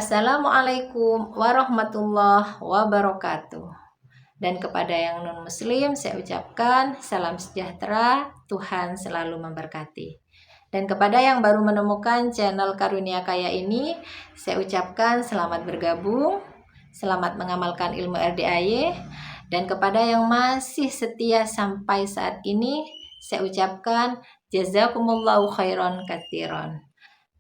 Assalamualaikum warahmatullahi wabarakatuh. Dan kepada yang non-muslim saya ucapkan salam sejahtera, Tuhan selalu memberkati. Dan kepada yang baru menemukan channel Karunia Kaya ini, saya ucapkan selamat bergabung, selamat mengamalkan ilmu RDAY. Dan kepada yang masih setia sampai saat ini, saya ucapkan jazakumullahu khairan katsiran.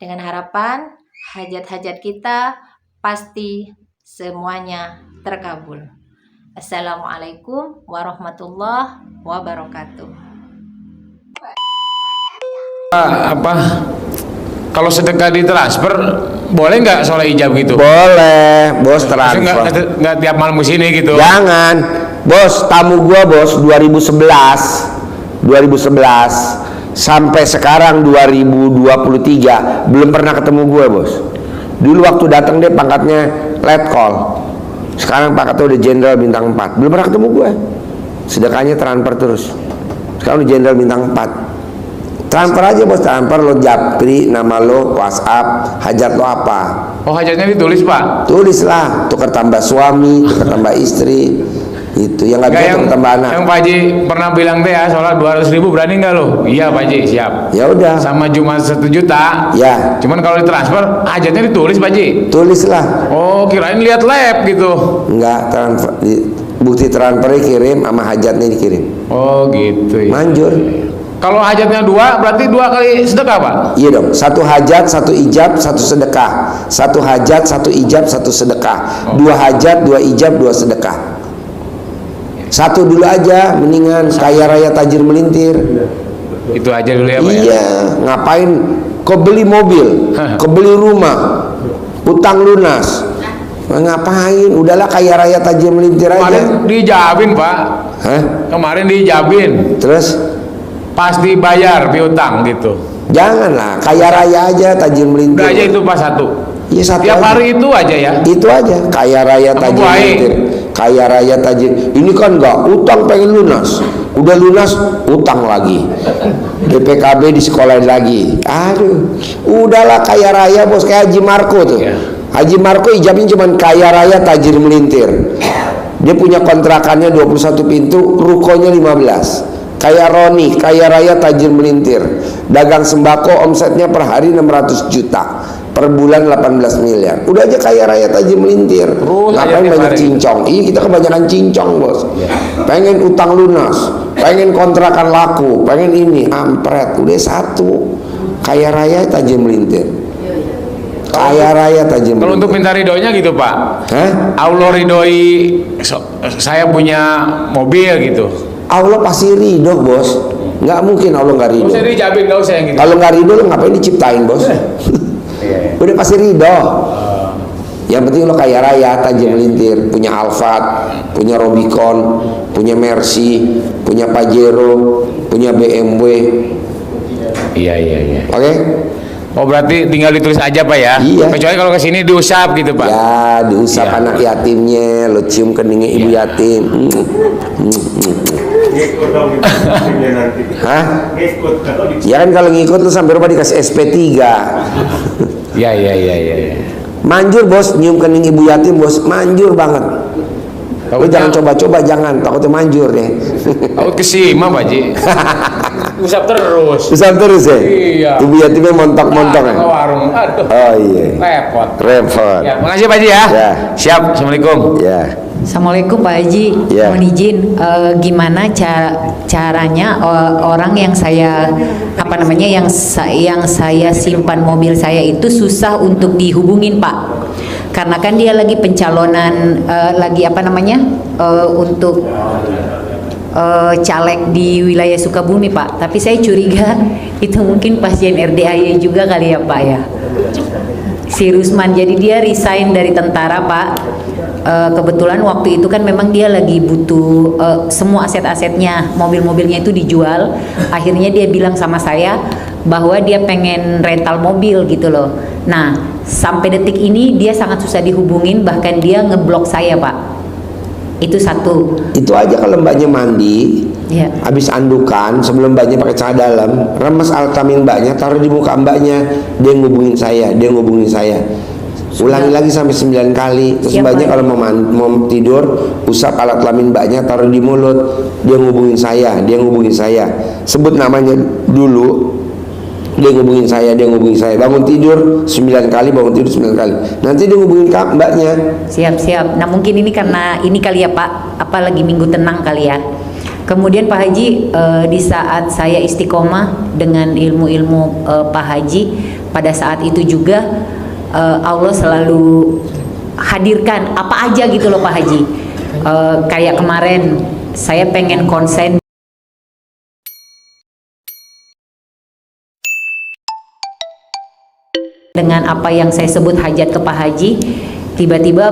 Dengan harapan hajat-hajat kita pasti semuanya terkabul. Assalamualaikum warahmatullahi wabarakatuh. Kalau sedekah ditransfer boleh nggak soal ijab gitu? Boleh, bos, transfer. Nggak tiap malam kesini gitu? Jangan, bos. Tamu gua bos 2011 sampai sekarang 2023 belum pernah ketemu gue, bos. Dulu waktu datang dia pangkatnya letkol, sekarang pangkatnya udah jenderal bintang 4. Belum pernah ketemu gue. Sedekahnya transfer terus. Sekarang udah jenderal bintang 4. Transfer aja, bos. Transfer lo japri, nama lo, WhatsApp, hajat lo apa. Oh, hajatnya ditulis, Pak? Tulislah, tukar tambah suami, tukar tambah istri. Itu yang nggak bisa tambah anak. Yang Pak Haji pernah bilang deh ya, soalnya 200.000 berani nggak lo? Iya Pak Haji, siap. Ya udah. Sama cuma 1 juta. Ya. Cuman kalau ditransfer hajatnya ditulis Pak Haji. Tulislah. Oh, kirain lihat lab gitu. Enggak, transfer, bukti transfernya kirim sama hajatnya dikirim. Oh gitu ya. Manjur. Kalau hajatnya 2 berarti 2 kali sedekah, Pak? Iya dong. 1 hajat, 1 ijab, 1 sedekah. 1 hajat, 1 ijab, 1 sedekah. 2 hajat, 2 ijab, 2 sedekah. 1 dulu aja, mendingan kaya raya tajir melintir. Itu aja dulu ya, Pak? Iya, ya? ngapain kau beli mobil, kau beli rumah, utang lunas. Ngapain? Udahlah kaya raya tajir melintir aja. Kemarin dijabin, Pak. Hah? Kemarin dijabin. Terus? Pasti bayar piutang gitu. Janganlah, kaya raya aja tajir melintir. Udah aja itu Pak 1. Iya, 1 tiap aja. hari itu aja ya. Itu aja, kaya raya tajir melintir. Kaya raya tajir. Ini kan enggak, utang pengen lunas. Udah lunas, utang lagi. DPKB di sekolah lagi. Aduh, udahlah kaya raya, bos, kayak Haji Marco tuh. Ya. Haji Marco ijabnya cuma kaya raya tajir melintir. Dia punya kontrakannya 21 pintu, rukonya 15. Kayak Roni, kaya raya tajir melintir. Dagang sembako, omsetnya per hari 600 juta. Per bulan 18 miliar. Udah aja kaya raya tajir melintir. Ngapain banyak cincong? Iya, kita kebanyakan cincong, bos. Pengen utang lunas, pengen kontrakan laku, pengen ini, ampret. Udah 1. Kaya raya tajir melintir. Kaya raya tajir melintir. Kalau untuk minta ridhonya gitu, Pak. Hah? Allah ridhoi saya punya mobil gitu. Allah pasti ridho, bos. Nggak mungkin Allah nggak ridho. Usah dijamin, nggak usah yang gitu. Kalau nggak ridho, lo ngapain diciptain, bos? Udah pasti ridho. Yang penting lo kaya raya tajir melintir, punya Alphard, punya Robicon, punya Mercy, punya Pajero, punya BMW. Iya. Oke? Oh, berarti tinggal ditulis aja, Pak ya? Iya. Kecuali kalau kesini diusap gitu, Pak. Ya, diusap anak yatimnya, lo cium keningnya ibu yatim. Hah? Ya kan kalau ngikut lo sampai rumah dikasih SP3. Iya. Manjur, bos, nyium kening ibu yatim, bos, manjur banget. Lo jangan coba-coba, jangan, takutnya manjur deh. Takut kesima, Pak Ji. Usap terus. Usap terus ya? Iya. Ibu yatimnya montok-montok ya? Warung. Aduh. Oh iya. Repot. Ya, makasih Pak Ji ya. Ya. Siap. Assalamualaikum. Ya. Assalamualaikum Pak Haji. Ya. Mohon izin, gimana caranya orang yang saya yang saya simpan mobil saya itu susah untuk dihubungin, Pak? Karena kan dia lagi pencalonan untuk caleg di wilayah Sukabumi, Pak. Tapi saya curiga itu mungkin pasien RDAY juga kali ya, Pak ya. Si Rusman, jadi dia resign dari tentara, Pak. Kebetulan waktu itu kan memang dia lagi butuh semua aset-asetnya, mobil-mobilnya itu dijual. Akhirnya dia bilang sama saya bahwa dia pengen rental mobil gitu loh. Nah, sampai detik ini dia sangat susah dihubungin, bahkan dia ngeblok saya, Pak. Itu 1. Itu aja kalau mbaknya mandi, ya, habis andukan, sebelum mbaknya pakai celana dalam, remes altamin mbaknya, taruh di muka mbaknya, dia ngubungin saya. Ulangi lagi sampai 9 kali. Terus Siap, mbaknya Pak. kalau mau tidur, usap alat kelamin mbaknya, taruh di mulut. Dia ngubungin saya, dia ngubungin saya. Sebut namanya dulu. Dia ngubungin saya, dia ngubungin saya. Bangun tidur 9 kali, bangun tidur 9 kali. Nanti dia ngubungin mbaknya. Siap. Nah mungkin ini karena ini kali ya Pak, apalagi minggu tenang kali ya. Kemudian Pak Haji, di saat saya istiqomah dengan ilmu-ilmu Pak Haji, pada saat itu juga Allah selalu hadirkan apa aja gitu loh Pak Haji. Kayak kemarin saya pengen konsen dengan apa yang saya sebut hajat ke Pak Haji. Tiba-tiba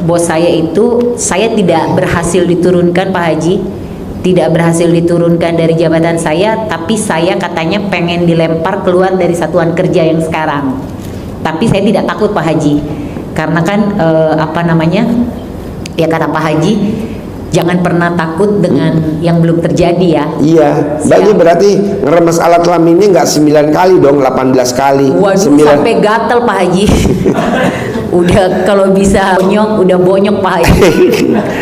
bos saya itu, saya tidak berhasil diturunkan Pak Haji, tidak berhasil diturunkan dari jabatan saya, tapi saya katanya pengen dilempar keluar dari satuan kerja yang sekarang. Tapi saya tidak takut Pak Haji, karena kan apa namanya, ya kata Pak Haji, jangan pernah takut dengan yang belum terjadi ya. Iya, mbaknya berarti ngeremes alat kelaminnya nggak 9 kali dong, 18 kali. Waduh, sampai gatel Pak Haji. Udah kalau bisa bonyok, udah bonyok Pak Haji.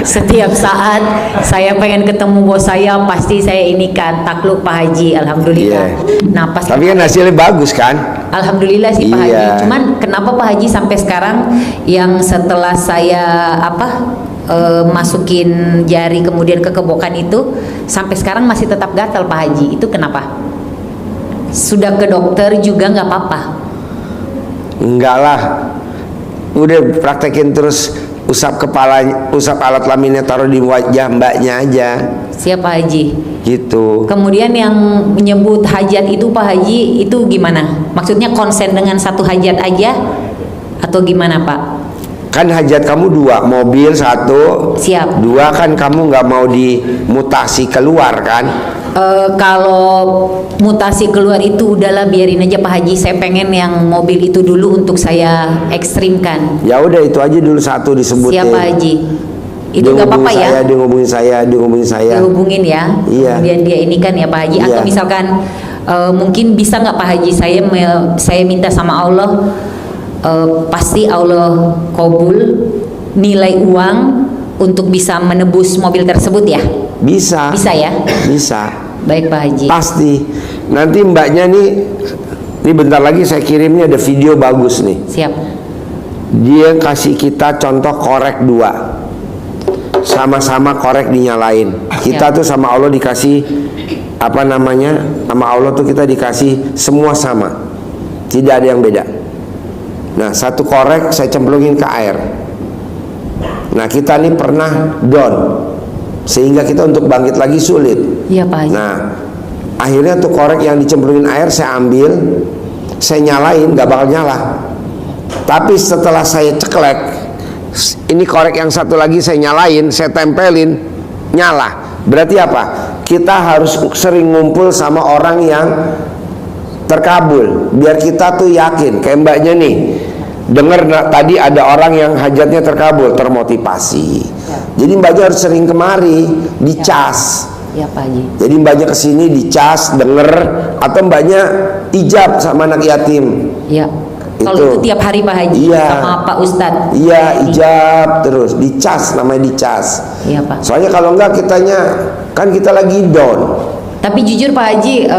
Setiap saat saya pengen ketemu bos saya, pasti saya ini kan takluk Pak Haji, alhamdulillah. Nah, pas Tapi kan hasilnya bagus kan? alhamdulillah sih Pak Haji. Iya. Cuman kenapa Pak Haji sampai sekarang yang setelah saya masukin jari kemudian ke kebokan itu sampai sekarang masih tetap gatal Pak Haji, itu kenapa? Sudah ke dokter juga nggak apa-apa? Enggak lah, udah praktekin terus, usap kepala, usap alat kelaminnya, taruh di wajah mbaknya aja. Siap Pak Haji. Gitu. Kemudian yang menyebut hajat itu Pak Haji itu gimana? Maksudnya konsen dengan satu hajat aja atau gimana Pak? Kan hajat kamu 2, mobil 1. Siap. 2 kan kamu nggak mau dimutasi keluar kan? Kalau mutasi keluar itu udahlah biarin aja Pak Haji. Saya pengen yang mobil itu dulu untuk saya ekstrimkan. Ya udah itu aja dulu 1 disebutin. Siap Pak Haji. Itu Dia nggak apa-apa ngubungin ya? saya, dia ngubungin saya, dia ngubungin saya. Dihubungin ya. Iya. Kemudian dia ini kan ya Pak Haji. Atau Iya. misalkan mungkin bisa nggak Pak Haji, saya minta sama Allah, pasti Allah kabul nilai uang untuk bisa menebus mobil tersebut ya? Bisa. Bisa ya? Bisa. Baik Pak Haji. Pasti. Nanti mbaknya nih bentar lagi saya kirim, nih ada video bagus nih. Siap. Dia kasih kita contoh korek 2. Sama-sama korek dinyalain. Kita tuh sama Allah dikasih apa namanya? Sama Allah tuh kita dikasih semua sama. Tidak ada yang beda. Nah, 1 korek saya cemplungin ke air. Nah, kita nih pernah down, sehingga kita untuk bangkit lagi sulit. Iya Pak Haji. Nah, akhirnya tuh korek yang dicemplungin air saya ambil, saya nyalain, gak bakal nyala. Tapi setelah saya ceklek, ini korek yang 1 lagi saya nyalain, saya tempelin, nyala. Berarti apa? Kita harus sering ngumpul sama orang yang terkabul, biar kita tuh yakin. Kayak mbaknya nih, dengar tadi ada orang yang hajatnya terkabul, termotivasi. Jadi mbaknya harus sering kemari, dicas. Ya Pak Haji. Jadi mbaknya kesini dicas, denger, atau mbaknya ijab sama anak yatim. Ya. Kalau itu tiap hari Pak Haji, Iya. sama Pak Ustadz. Iya, ijab terus, dicas, namanya dicas. Iya Pak. Soalnya kalau enggak kitanya, kan kita lagi down. Tapi jujur Pak Haji,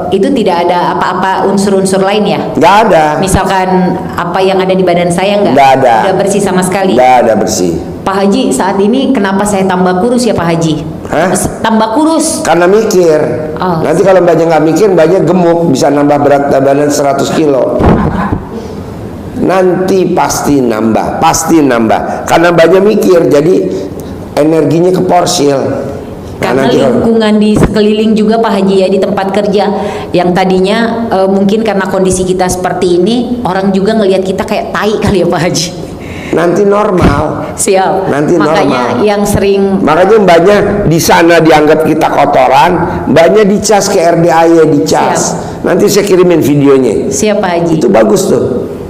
itu tidak ada apa-apa unsur-unsur lain ya? Nggak ada. Misalkan apa yang ada di badan saya nggak? Nggak ada. Udah bersih sama sekali? Nggak ada bersih. Pak Haji, saat ini kenapa saya tambah kurus ya Pak Haji? Hah? Tambah kurus? Karena mikir. Oh. Nanti kalau mbaknya nggak mikir, mbaknya gemuk, bisa nambah berat badan 100 kilo. Nanti pasti nambah, pasti nambah. Karena mbaknya mikir, jadi energinya keporsil. Karena lingkungan di sekeliling juga Pak Haji ya, di tempat kerja yang tadinya mungkin karena kondisi kita seperti ini, orang juga ngelihat kita kayak tai kali ya Pak Haji. Nanti normal. Siap. Nanti Makanya normal. yang sering, Makanya mbaknya di sana dianggap kita kotoran, mbaknya dicas ke RDAY, dicas. Nanti saya kirimin videonya. siap Pak Haji. Itu bagus tuh.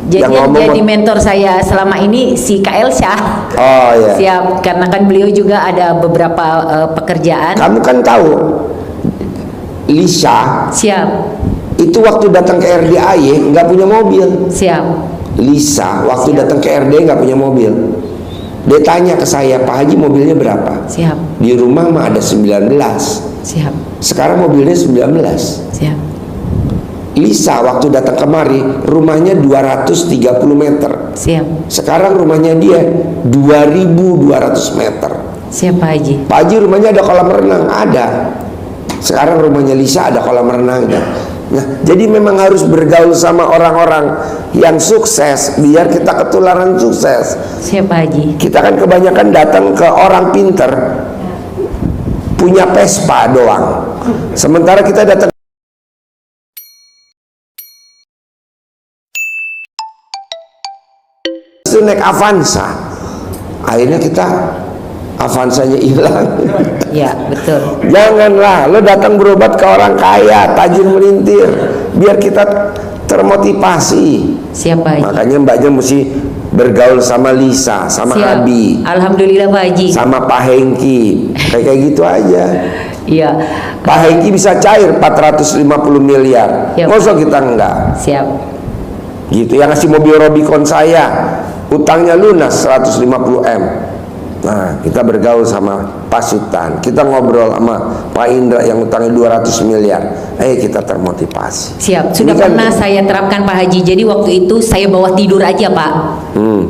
Jadi yang ngomong jadi mentor saya selama ini si Kak Elsa. Oh iya. Siap, karena kan beliau juga ada beberapa pekerjaan. Kamu kan tahu, Lisa Siap, itu waktu datang ke RDAY nggak punya mobil. siap. Lisa waktu datang ke RD nggak punya mobil. Dia tanya ke saya, Pak Haji mobilnya berapa? Siap. Di rumah mah ada 19. Siap. Sekarang mobilnya 19. Siap. Lisa waktu datang kemari rumahnya 230 meter. Siap. Sekarang rumahnya dia 2200 meter. Siap Pak Haji. Pak Haji rumahnya ada kolam renang, ada. Sekarang rumahnya Lisa ada kolam renangnya. Nah, jadi memang harus bergaul sama orang-orang yang sukses biar kita ketularan sukses. Siap Pak Haji. Kita kan kebanyakan datang ke orang pinter, punya Vespa doang. Sementara kita datang itu naik Avanza, akhirnya kita Avanzanya hilang. Ya, betul. Janganlah lo datang berobat ke orang kaya, tajir melintir, biar kita termotivasi. Siap Pak Haji. Makanya mbaknya mesti bergaul sama Lisa, sama Siap. Abi, Alhamdulillah Pak Haji. sama Pak Hengki, kayak gitu aja. Iya. Pak Hengki bisa cair 450 miliar. Yap. Masa kita enggak? Siap. Gitu. Yang ngasih mobil Robicon saya, utangnya lunas 150 M. Nah, kita bergaul sama Pak Sultan, kita ngobrol sama Pak Indra yang utangnya 200 miliar. Kita termotivasi. Siap. Sudah Ini kan- pernah saya terapkan Pak Haji. Jadi waktu itu saya bawa tidur aja Pak.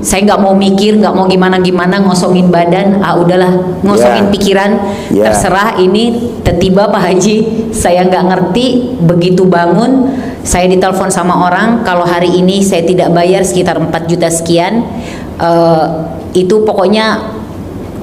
Saya nggak mau mikir, nggak mau gimana-gimana, ngosongin badan. Udahlah, ngosongin Ya. pikiran. Ya. Terserah. Ini tiba Pak Haji. Saya nggak ngerti. Begitu bangun, saya ditelepon sama orang. Kalau hari ini saya tidak bayar sekitar 4 juta sekian. Itu pokoknya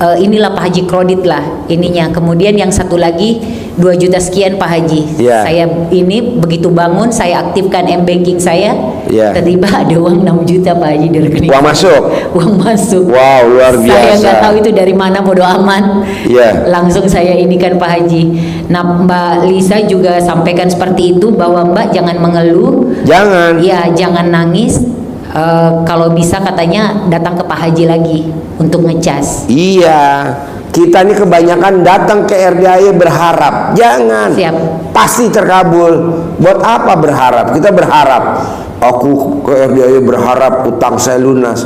inilah Pak Haji kredit lah ininya. Kemudian yang satu lagi 2 juta sekian Pak Haji. Ya. Saya ini begitu bangun saya aktifkan M-Banking saya. Ya. Tiba-tiba ada uang 6 juta Pak Haji di rekening. Uang masuk. Uang masuk. Wow, luar biasa. Saya nggak tahu itu dari mana, bodo amat. Ya. Langsung saya inikan Pak Haji. Nah, Mbak Lisa juga sampaikan seperti itu bahwa Mbak jangan mengeluh. Jangan. Ya, jangan nangis. Kalau bisa katanya datang ke Pak Haji lagi untuk ngecas. Iya, kita ini kebanyakan datang ke RDAY berharap. Jangan. Siap. Pasti terkabul. Buat apa berharap? Kita berharap. Aku ke RDAY berharap utang saya lunas.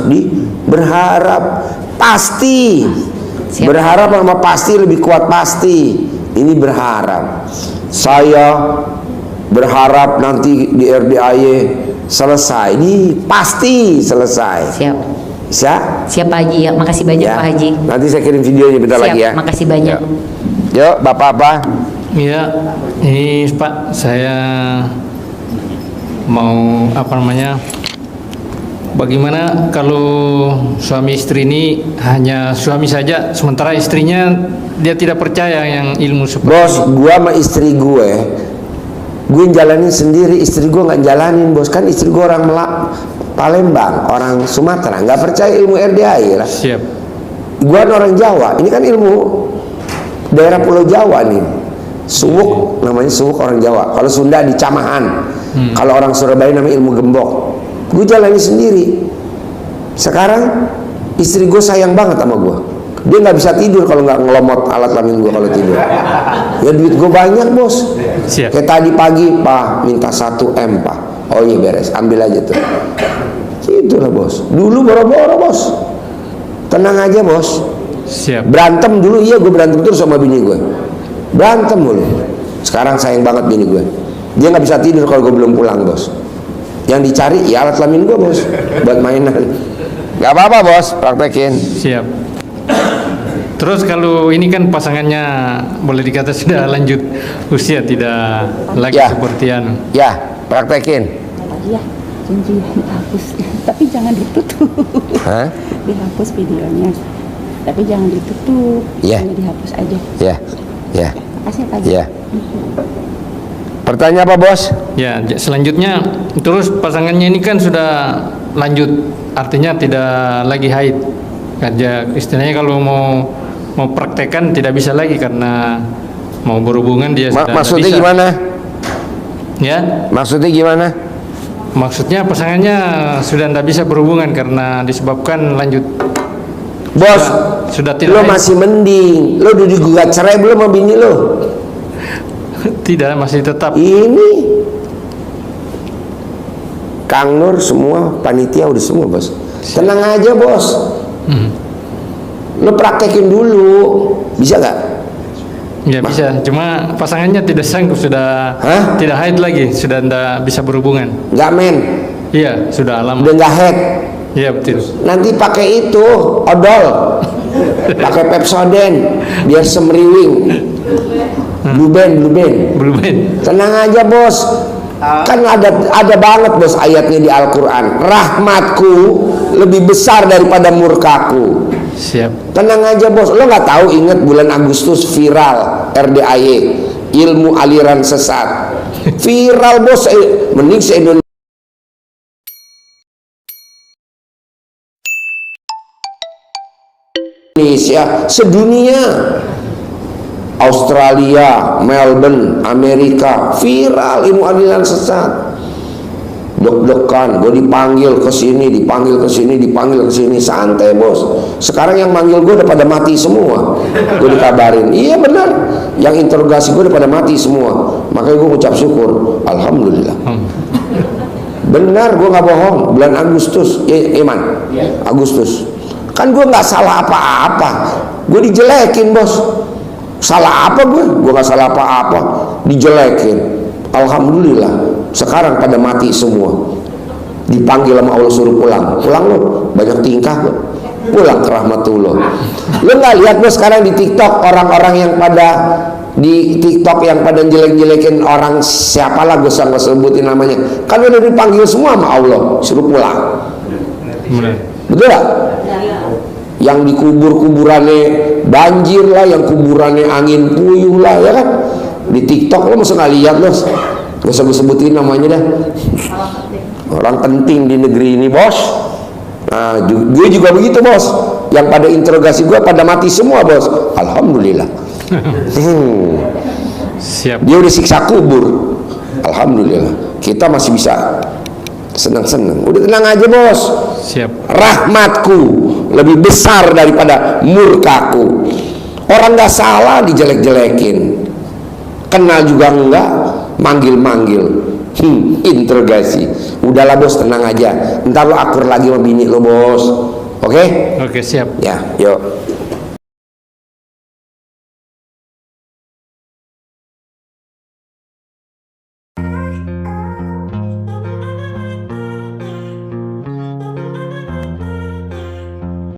Berharap pasti. Siap. Berharap sama pasti lebih kuat pasti. Ini berharap. Saya berharap nanti di RDAY selesai. Ini pasti selesai. Siap. Bisa? Siap Pak Haji ya. Makasih banyak Ya. Pak Haji. Nanti saya kirim videonya bentar Siap. lagi ya. Makasih banyak. Yuk, Bapak apa? Iya, ini Pak, saya mau bagaimana kalau suami istri ini hanya suami saja, sementara istrinya dia tidak percaya yang ilmu seperti Bos, ini. gua sama istri gue jalanin sendiri, istri gue nggak jalanin, bos. Kan istri gue orang Palembang, orang Sumatera, nggak percaya ilmu RDAY lah. Siap. Gua kan orang Jawa, ini kan ilmu daerah Pulau Jawa nih. Suwuk, namanya Suwuk orang Jawa. Kalau Sunda di Camahan. Kalau orang Surabaya namanya ilmu gembok. Gue jalani sendiri. Sekarang istri gue sayang banget sama gue. Dia nggak bisa tidur kalau nggak ngelomot alat kelamin gue kalau tidur. Ya duit gue banyak bos. Siap. Kayak tadi pagi, Pak minta 1 M Pak. Oh iya beres, ambil aja tuh. Itulah bos. Dulu boro-boro bos. Tenang aja bos. Siap. Berantem dulu, iya gue berantem terus sama bini gue. Berantem mulu. Sekarang sayang banget bini gue. Dia nggak bisa tidur kalau gue belum pulang bos. Yang dicari ya alat kelamin gue bos, buat mainan. Gak apa-apa bos, praktekin. Siap. Terus kalau ini kan pasangannya boleh dikata sudah lanjut usia, tidak lagi Ya. seperti anu. Ya, praktekin. Iya, janji dihapus, tapi jangan ditutup. Hah? Dihapus videonya, tapi jangan ditutup. Iya. Hanya dihapus aja. Ya, ya, Makasih Pak Haji. ya. Pertanyaan apa bos? Ya, selanjutnya terus pasangannya ini kan sudah lanjut, artinya tidak lagi haid. Kerja istilahnya kalau mau praktekkan tidak bisa lagi karena mau berhubungan dia sudah tidak Maksudnya bisa. gimana? Ya, Maksudnya gimana? maksudnya pasangannya sudah tidak bisa berhubungan karena disebabkan lanjut. Bos, Sudah lo tidak haid. masih mending. Lo udah digugat cerai belum sama bini lo? Tidak, masih tetap. Ini Kang Nur semua, panitia udah semua bos. Tenang aja bos. Lo praktekin dulu, bisa gak? Ya bisa, cuma pasangannya tidak sanggup, sudah tidak haid lagi, sudah tidak bisa berhubungan. Gak men? Iya, sudah lama. Udah gak haid? Iya betul. Nanti pakai itu, odol, pakai Pepsodent, biar semriwing. Blue Band. Tenang aja bos. Kan ada banget bos ayatnya di Al-Quran. Rahmatku lebih besar daripada murkaku. Siap. Tenang aja bos. Lo nggak tahu, inget bulan Agustus viral RDAY, ilmu aliran sesat. Viral bos. Mending se-Indonesia sedunia. Australia, Melbourne, Amerika, viral ilmu aliran sesat. Deg-degan, gue dipanggil ke sini, dipanggil ke sini, santai bos. Sekarang yang manggil gue udah pada mati semua. Gue dikabarin, iya benar, yang interogasi gue udah pada mati semua. Makanya gue ucap syukur, alhamdulillah. Benar, gue nggak bohong. Bulan Agustus, Iman, Agustus. Kan gue nggak salah apa-apa, gue dijelekin bos. Salah apa gue? Gue gak salah apa-apa, dijelekin. Alhamdulillah sekarang pada mati semua. Dipanggil sama Allah suruh pulang. Pulang lo, banyak tingkah lo. Pulang ke rahmatullah. Lo gak lihat lo sekarang di TikTok, orang-orang yang pada di TikTok yang pada jelek-jelekin orang, siapalah gue nggak sebutin namanya, kan udah dipanggil semua sama Allah suruh pulang. Betul gak? Yang dikubur kuburannya banjir lah, yang kuburannya angin puyuh lah, ya kan? Di TikTok lo masa nggak lihat lo? Gak usah gue sebutin namanya dah. Orang penting di negeri ini bos. Nah, gue juga begitu bos. Yang pada interogasi gue pada mati semua bos. Alhamdulillah. Siap. Dia udah siksa kubur. Alhamdulillah. Kita masih bisa senang-senang. Udah tenang aja bos. Siap. Rahmatku lebih besar daripada murkaku. Orang gak salah dijelek-jelekin, kenal juga enggak, manggil-manggil, interogasi. Udahlah bos, tenang aja. Ntar lo akur lagi sama bini lo bos. Oke? Oke, siap. Ya, yuk.